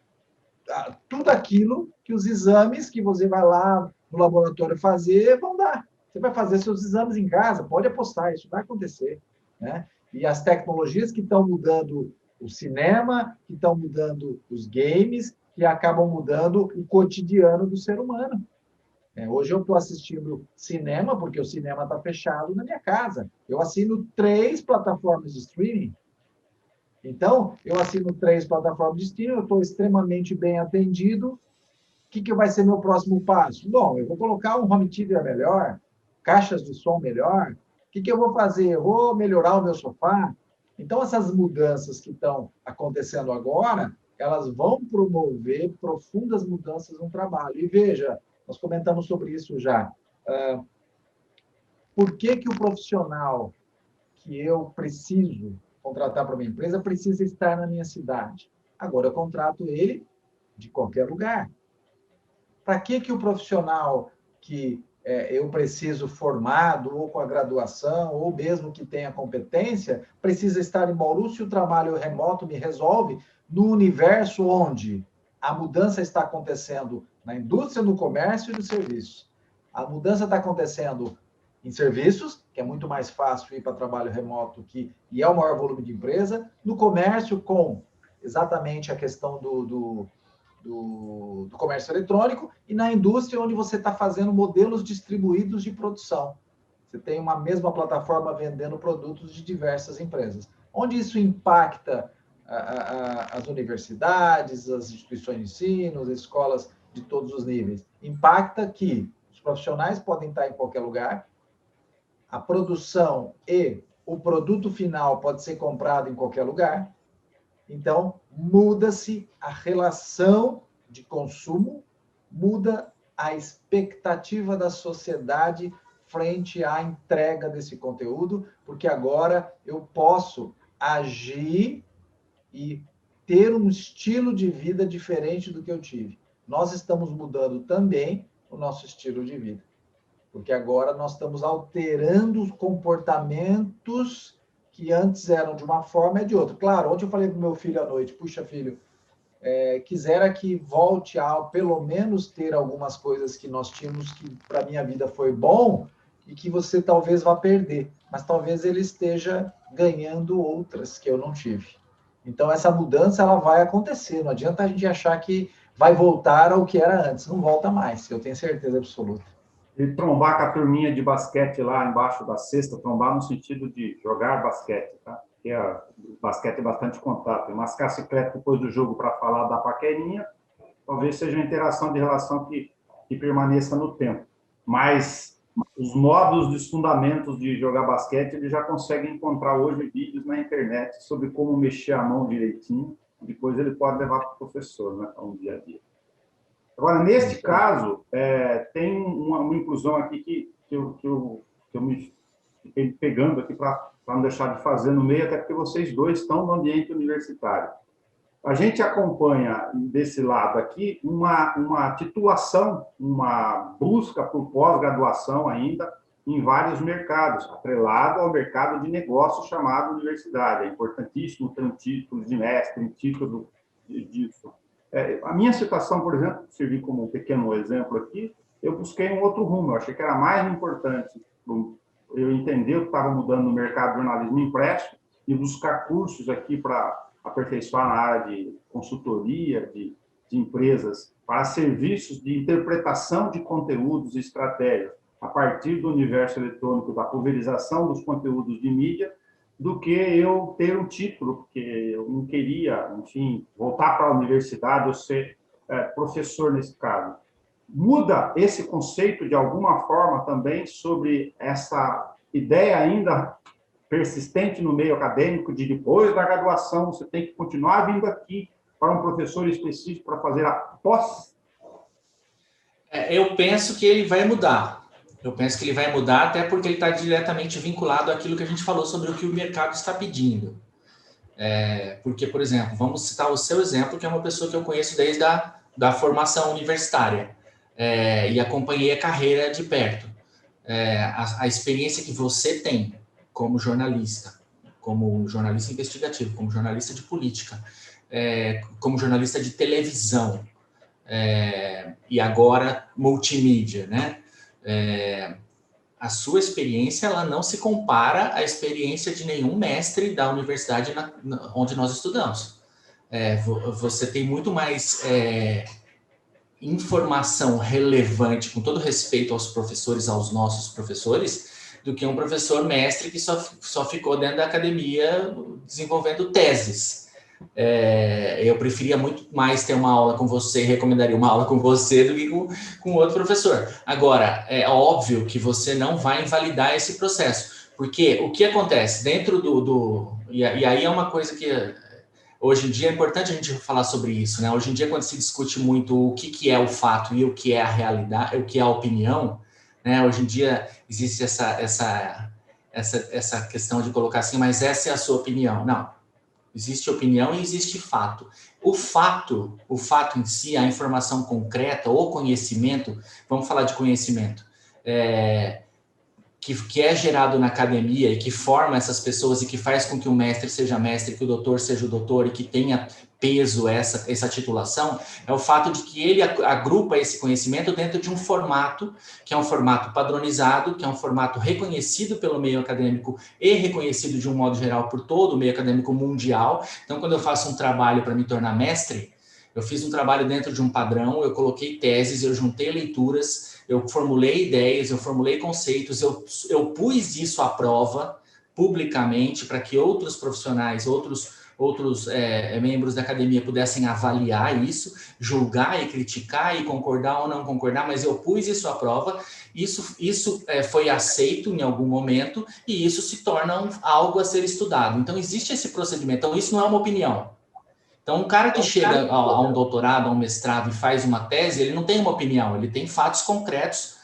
tudo aquilo que os exames que você vai lá no laboratório fazer vão dar. Você vai fazer seus exames em casa, pode apostar, isso vai acontecer. Né? E as tecnologias que estão mudando o cinema, que estão mudando os games, que acabam mudando o cotidiano do ser humano. Hoje eu estou assistindo cinema, porque o cinema está fechado na minha casa. Eu assino 3 plataformas de streaming. Então, eu assino 3 plataformas de streaming, eu estou extremamente bem atendido. O que vai ser meu próximo passo? Bom, eu vou colocar um home theater melhor, caixas de som melhor. O que eu vou fazer? Eu vou melhorar o meu sofá. Então, essas mudanças que estão acontecendo agora, elas vão promover profundas mudanças no trabalho. E veja, nós comentamos sobre isso já. Por que o profissional que eu preciso contratar para uma empresa precisa estar na minha cidade? Agora eu contrato ele de qualquer lugar. Para que o profissional que eu preciso formado, ou com a graduação, ou mesmo que tenha competência, precisa estar em Bauru se o trabalho remoto me resolve no universo onde a mudança está acontecendo na indústria, no comércio e nos serviços. A mudança está acontecendo em serviços, que é muito mais fácil ir para trabalho remoto, e é o maior volume de empresa, no comércio, com exatamente a questão do comércio eletrônico, e na indústria, onde você está fazendo modelos distribuídos de produção. Você tem uma mesma plataforma vendendo produtos de diversas empresas. Onde isso impacta as universidades, as instituições de ensino, as escolas de todos os níveis? Impacta que os profissionais podem estar em qualquer lugar, a produção e o produto final pode ser comprado em qualquer lugar. Então, muda-se a relação de consumo, muda a expectativa da sociedade frente à entrega desse conteúdo, porque agora eu posso agir e ter um estilo de vida diferente do que eu tive. Nós estamos mudando também o nosso estilo de vida, porque agora nós estamos alterando os comportamentos que antes eram de uma forma e de outra. Claro, ontem eu falei para o meu filho à noite, puxa, filho, quisera que volte a, pelo menos, ter algumas coisas que nós tínhamos que, para a minha vida, foi bom e que você talvez vá perder, mas talvez ele esteja ganhando outras que eu não tive. Então, essa mudança ela vai acontecer. Não adianta a gente achar que vai voltar ao que era antes. Não volta mais, eu tenho certeza absoluta. E trombar com a turminha de basquete lá embaixo da cesta, trombar no sentido de jogar basquete, tá? Porque o basquete é bastante contato. E mascar cicleta depois do jogo para falar da paquerinha, talvez seja uma interação de relação que permaneça no tempo. Mas os modos, os fundamentos de jogar basquete, ele já consegue encontrar hoje vídeos na internet sobre como mexer a mão direitinho. Depois ele pode levar para o professor, né, um dia a dia. Agora, neste caso, tem uma inclusão aqui que eu me fiquei pegando aqui para não deixar de fazer no meio, até porque vocês dois estão no ambiente universitário. A gente acompanha desse lado aqui uma titulação, uma busca por pós-graduação ainda em vários mercados, atrelado ao mercado de negócios chamado universidade. É importantíssimo ter um título de mestre, um título disso. A minha situação, por exemplo, servir como um pequeno exemplo aqui, eu busquei um outro rumo, eu achei que era mais importante eu entender o que estava mudando no mercado de jornalismo impresso e buscar cursos aqui para aperfeiçoar na área de consultoria, de empresas, para serviços de interpretação de conteúdos e estratégias a partir do universo eletrônico, da pulverização dos conteúdos de mídia, do que eu ter um título, porque eu não queria, enfim, voltar para a universidade ou ser professor nesse caso. Muda esse conceito, de alguma forma, também sobre essa ideia ainda persistente no meio acadêmico de depois da graduação você tem que continuar vindo aqui para um professor específico para fazer a pós? Eu penso que ele vai mudar. Eu penso que ele vai mudar até porque ele está diretamente vinculado àquilo que a gente falou sobre o que o mercado está pedindo. Porque, por exemplo, vamos citar o seu exemplo, que é uma pessoa que eu conheço desde da formação universitária e acompanhei a carreira de perto. A experiência que você tem como jornalista investigativo, como jornalista de política, como jornalista de televisão e agora multimídia, né? A sua experiência ela não se compara à experiência de nenhum mestre da universidade onde nós estudamos. Você tem muito mais informação relevante, com todo respeito aos professores, aos nossos professores, do que um professor mestre que só ficou dentro da academia desenvolvendo teses. Eu preferia muito mais ter uma aula com você, recomendaria uma aula com você do que com outro professor. Agora, é óbvio que você não vai invalidar esse processo, porque o que acontece dentro e aí é uma coisa que hoje em dia é importante a gente falar sobre isso, né? Hoje em dia, quando se discute muito o que é o fato e o que é a realidade, o que é a opinião, né? Hoje em dia existe essa questão de colocar assim, mas essa é a sua opinião. Não. Existe opinião e existe fato. O fato em si, a informação concreta, o conhecimento, vamos falar de conhecimento, que é gerado na academia e que forma essas pessoas e que faz com que o mestre seja mestre, que o doutor seja o doutor e que tenha peso essa titulação, é o fato de que ele agrupa esse conhecimento dentro de um formato, que é um formato padronizado, que é um formato reconhecido pelo meio acadêmico e reconhecido de um modo geral por todo o meio acadêmico mundial. Então, quando eu faço um trabalho para me tornar mestre, eu fiz um trabalho dentro de um padrão, eu coloquei teses, eu juntei leituras, eu formulei ideias, eu formulei conceitos, eu pus isso à prova publicamente para que outros profissionais, outros outros membros da academia pudessem avaliar isso, julgar e criticar e concordar ou não concordar, mas eu pus isso à prova, isso foi aceito em algum momento e isso se torna algo a ser estudado. Então, existe esse procedimento. Então, isso não é uma opinião. Então, um cara que chega a um doutorado, a um mestrado e faz uma tese, ele não tem uma opinião, ele tem fatos concretos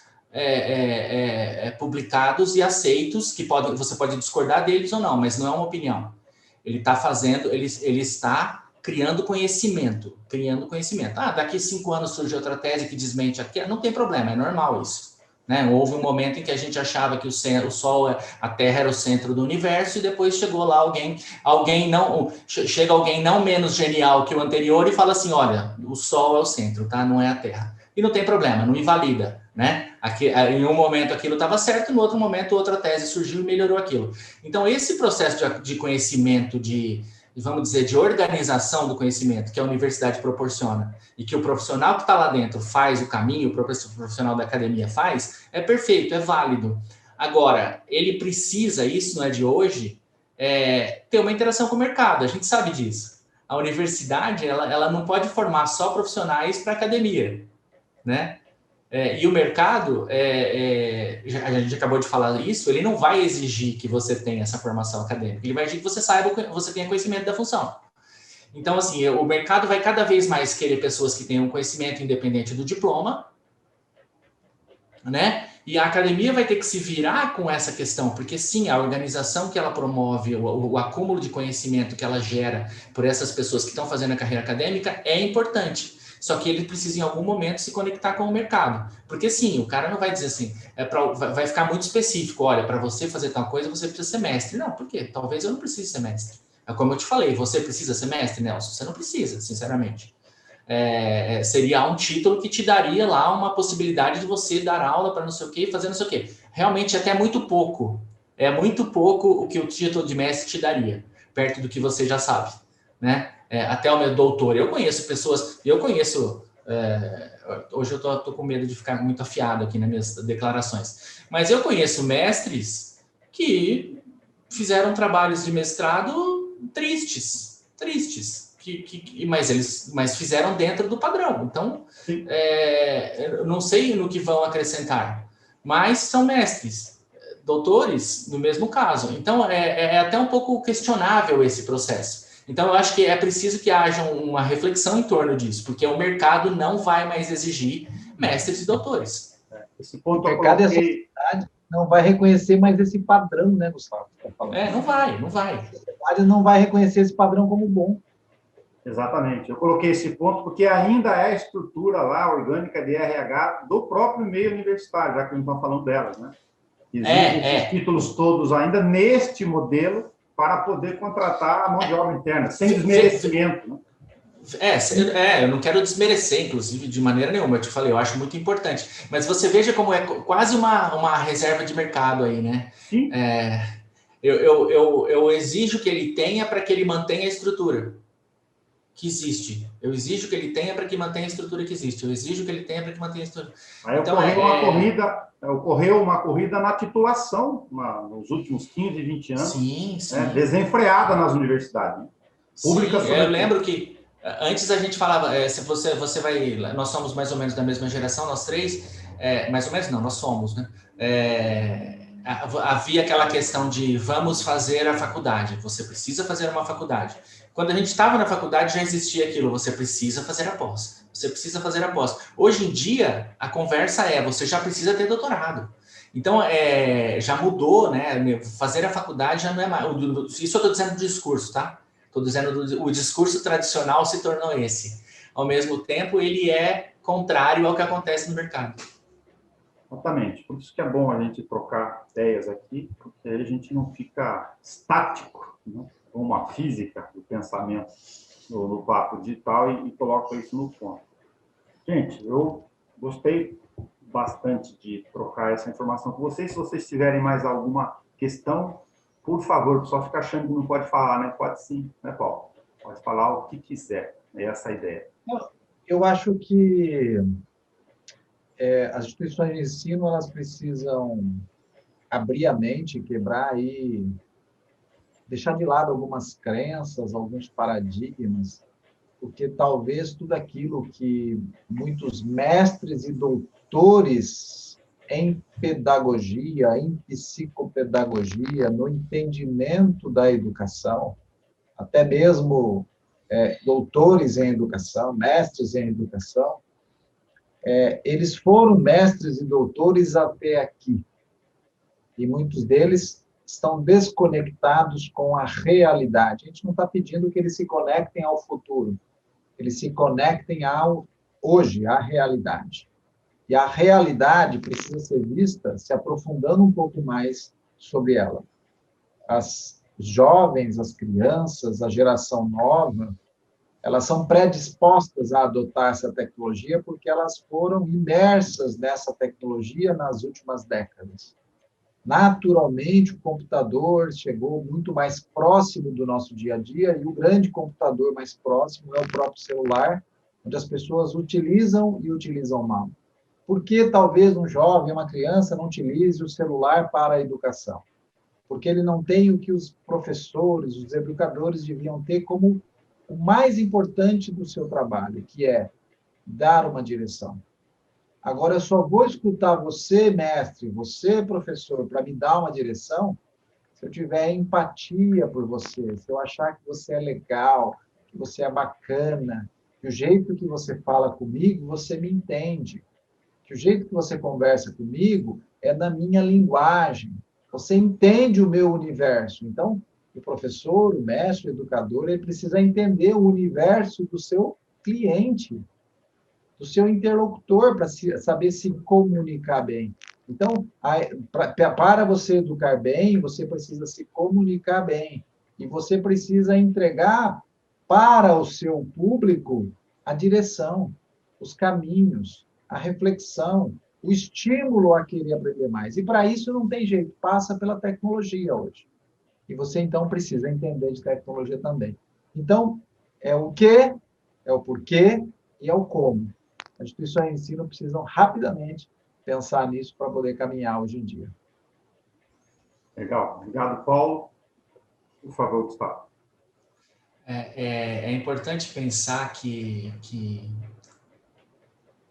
publicados e aceitos, que você pode discordar deles ou não, mas não é uma opinião. Ele está fazendo, ele está criando conhecimento. Ah, daqui 5 anos surge outra tese que desmente aqui, não tem problema, é normal isso. Né? Houve um momento em que a gente achava que o Sol, a Terra era o centro do universo e depois chegou lá chega alguém não menos genial que o anterior e fala assim, olha, o Sol é o centro, tá? Não é a Terra. E não tem problema, não invalida, né? Em um momento aquilo estava certo, no outro momento outra tese surgiu e melhorou aquilo. Então, esse processo de conhecimento, vamos dizer, de organização do conhecimento que a universidade proporciona e que o profissional que está lá dentro faz o caminho, o profissional da academia faz, é perfeito, é válido. Agora, ele precisa, isso não é de hoje, ter uma interação com o mercado, a gente sabe disso. A universidade, ela não pode formar só profissionais para a academia, né? E o mercado, a gente acabou de falar isso, ele não vai exigir que você tenha essa formação acadêmica, ele vai exigir que você saiba, você tenha conhecimento da função. Então, assim, o mercado vai cada vez mais querer pessoas que tenham conhecimento independente do diploma, né? E a academia vai ter que se virar com essa questão, porque sim, a organização que ela promove, o acúmulo de conhecimento que ela gera por essas pessoas que estão fazendo a carreira acadêmica é importante. Só que ele precisa, em algum momento, se conectar com o mercado. Porque, sim, o cara não vai dizer assim, vai ficar muito específico, olha, para você fazer tal coisa, você precisa ser mestre. Não, por quê? Talvez eu não precise ser mestre. Como eu te falei, você precisa ser mestre, Nelson? Você não precisa, sinceramente. Seria um título que te daria lá uma possibilidade de você dar aula para não sei o quê, fazer não sei o quê. Realmente, até muito pouco. É muito pouco o que o título de mestre te daria, perto do que você já sabe, né? Até o meu doutor. Eu conheço pessoas... hoje eu tô com medo de ficar muito afiado aqui nas minhas declarações. Mas eu conheço mestres que fizeram trabalhos de mestrado tristes. Mas fizeram dentro do padrão. Então, eu não sei no que vão acrescentar, mas são mestres, doutores, no mesmo caso. Então, é até um pouco questionável esse processo. Então, eu acho que é preciso que haja uma reflexão em torno disso, porque o mercado não vai mais exigir mestres e doutores. Esse ponto o mercado e a sociedade não vai reconhecer mais esse padrão, né, Gustavo? Não vai. A sociedade não vai reconhecer esse padrão como bom. Exatamente. Eu coloquei esse ponto porque ainda é a estrutura lá, orgânica de RH do próprio meio universitário, já que a gente está falando delas, né? Existem esses títulos todos ainda neste modelo para poder contratar a mão de obra interna, sem desmerecimento, né? Eu não quero desmerecer, inclusive, de maneira nenhuma. Eu te falei, eu acho muito importante. Mas você veja como é quase uma reserva de mercado aí, né? Sim. Eu exijo que ele tenha para que ele mantenha a estrutura que existe. Eu exijo que ele tenha para que mantenha a estrutura que existe. Eu exijo que ele tenha para que mantenha a estrutura. Aí então, ocorreu uma corrida na titulação nos últimos 15, 20 anos. Sim. Desenfreada nas universidades. Né? Públicas. Eu lembro que antes a gente falava, se você vai... Nós somos mais ou menos da mesma geração, nós três. Mais ou menos não, nós somos, né? Havia aquela questão de vamos fazer a faculdade. Você precisa fazer uma faculdade. Quando a gente estava na faculdade, já existia aquilo, você precisa fazer a pós. Você precisa fazer a pós. Hoje em dia, a conversa você já precisa ter doutorado. Então, já mudou, né? Fazer a faculdade já não é mais... Isso eu estou dizendo do discurso, tá? Estou dizendo o discurso tradicional se tornou esse. Ao mesmo tempo, ele é contrário ao que acontece no mercado. Exatamente. Por isso que é bom a gente trocar ideias aqui, porque aí a gente não fica estático, né? Como a física do pensamento no papo digital e coloca isso no ponto. Gente, eu gostei bastante de trocar essa informação com vocês. Se vocês tiverem mais alguma questão, por favor, só fica achando que não pode falar, né? Pode sim, né, Paulo? Pode falar o que quiser. É essa a ideia. Eu acho que as instituições de ensino elas precisam abrir a mente, quebrar aí deixar de lado algumas crenças, alguns paradigmas, porque talvez tudo aquilo que muitos mestres e doutores em pedagogia, em psicopedagogia, no entendimento da educação, até mesmo doutores em educação, mestres em educação, eles foram mestres e doutores até aqui. E muitos deles estão desconectados com a realidade. A gente não está pedindo que eles se conectem ao futuro, eles se conectem ao hoje, à realidade. E a realidade precisa ser vista se aprofundando um pouco mais sobre ela. Os jovens, as crianças, a geração nova, elas são predispostas a adotar essa tecnologia porque elas foram imersas nessa tecnologia nas últimas décadas. Naturalmente, o computador chegou muito mais próximo do nosso dia a dia, e o grande computador mais próximo é o próprio celular, onde as pessoas utilizam e utilizam mal. Por que talvez um jovem, uma criança, não utilize o celular para a educação? Porque ele não tem o que os professores, os educadores deviam ter como o mais importante do seu trabalho, que é dar uma direção. Agora, eu só vou escutar você, mestre, você, professor, para me dar uma direção, se eu tiver empatia por você, se eu achar que você é legal, que você é bacana, que o jeito que você fala comigo, você me entende, que o jeito que você conversa comigo é da minha linguagem, você entende o meu universo. Então, o professor, o mestre, o educador, ele precisa entender o universo do seu cliente, do seu interlocutor, para saber se comunicar bem. Então, para você educar bem, você precisa se comunicar bem. E você precisa entregar para o seu público a direção, os caminhos, a reflexão, o estímulo a querer aprender mais. E para isso não tem jeito, passa pela tecnologia hoje. E você, então, precisa entender de tecnologia também. Então, é o que, é o porquê e é o como. As instituições de ensino precisam rapidamente pensar nisso para poder caminhar hoje em dia. Legal. Obrigado, Paulo. Por favor, Gustavo. É importante pensar que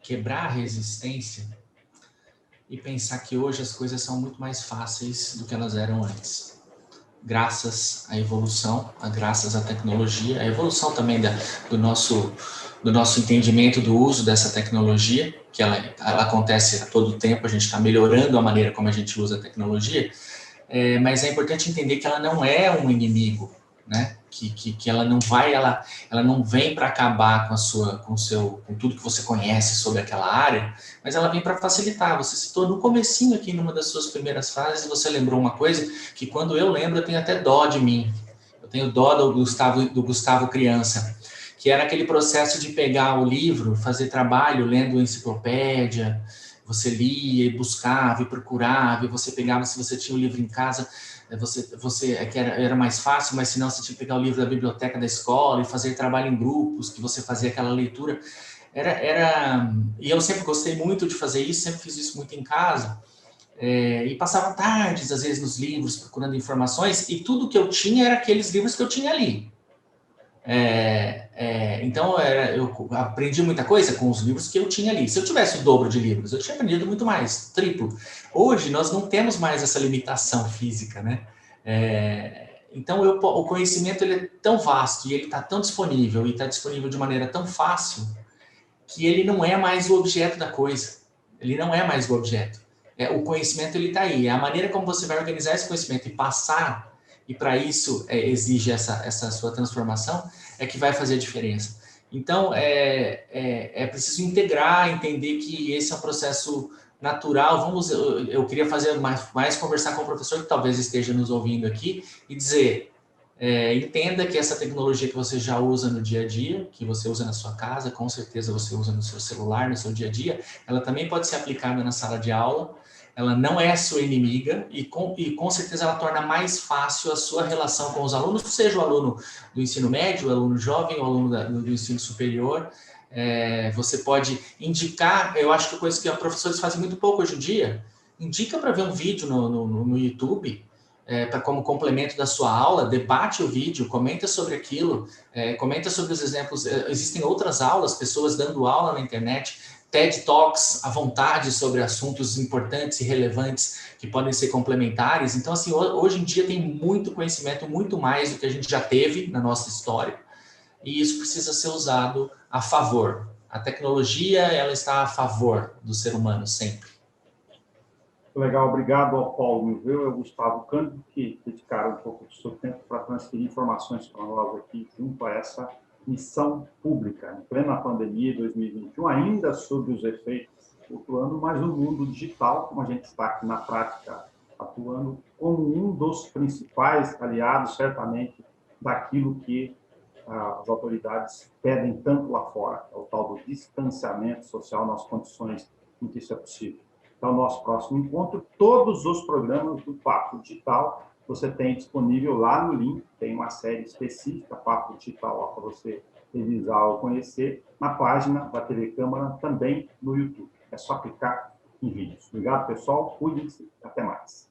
quebrar a resistência e pensar que hoje as coisas são muito mais fáceis do que elas eram antes. Graças à evolução, graças à tecnologia, a evolução também do nosso entendimento do uso dessa tecnologia, que ela acontece a todo tempo, a gente está melhorando a maneira como a gente usa a tecnologia, mas é importante entender que ela não é um inimigo, né? Que ela não vai, ela não vem para acabar com tudo que você conhece sobre aquela área, mas ela vem para facilitar. Você citou no comecinho aqui, numa das suas primeiras frases, você lembrou uma coisa que quando eu lembro, eu tenho até dó de mim. Eu tenho dó do Gustavo criança, que era aquele processo de pegar o livro, fazer trabalho lendo enciclopédia, você lia e buscava e procurava, e você pegava, se você tinha o livro em casa, que era mais fácil, mas senão você tinha que pegar o livro da biblioteca da escola e fazer trabalho em grupos, que você fazia aquela leitura. E eu sempre gostei muito de fazer isso, sempre fiz isso muito em casa, e passava tardes, às vezes, nos livros, procurando informações, e tudo que eu tinha era aqueles livros que eu tinha ali. Então, eu aprendi muita coisa com os livros que eu tinha ali. Se eu tivesse o dobro de livros, eu tinha aprendido muito mais, triplo. Hoje, nós não temos mais essa limitação física, né? Então, o conhecimento ele é tão vasto e ele está tão disponível e está disponível de maneira tão fácil que ele não é mais o objeto da coisa. Ele não é mais o objeto. O conhecimento ele está aí. A maneira como você vai organizar esse conhecimento e passar, e para isso exige essa sua transformação, é que vai fazer a diferença. Então, é preciso integrar, entender que esse é um processo natural. Eu queria fazer mais conversar com o professor que talvez esteja nos ouvindo aqui e dizer, entenda que essa tecnologia que você já usa no dia a dia, que você usa na sua casa, com certeza você usa no seu celular, no seu dia a dia, ela também pode ser aplicada na sala de aula. Ela não é sua inimiga e com certeza ela torna mais fácil a sua relação com os alunos, seja o aluno do ensino médio, o aluno jovem, o aluno do ensino superior. Você pode indicar, eu acho que coisa que os professores fazem muito pouco hoje em dia, indica para ver um vídeo no YouTube, como complemento da sua aula, debate o vídeo, comenta sobre aquilo, comenta sobre os exemplos. Existem outras aulas, pessoas dando aula na internet, TED Talks à vontade sobre assuntos importantes e relevantes que podem ser complementares. Então, assim, hoje em dia tem muito conhecimento, muito mais do que a gente já teve na nossa história, e isso precisa ser usado a favor. A tecnologia, ela está a favor do ser humano sempre. Legal, obrigado ao Paulo Milveu e ao Gustavo Cândido, que dedicaram um pouco do seu tempo para transferir informações para nós aqui, junto a essa missão pública, em plena pandemia de 2021, ainda sob os efeitos atuando, mas no mundo digital, como a gente está aqui na prática atuando, como um dos principais aliados, certamente, daquilo que as autoridades pedem tanto lá fora, é o tal do distanciamento social nas condições em que isso é possível. Então, nosso próximo encontro, todos os programas do Papo Digital, você tem disponível lá no link, tem uma série específica, Papo Digital, para você revisar ou conhecer, na página da TV Câmara, também no YouTube. É só clicar em vídeos. Obrigado, pessoal. Cuidem-se. Até mais.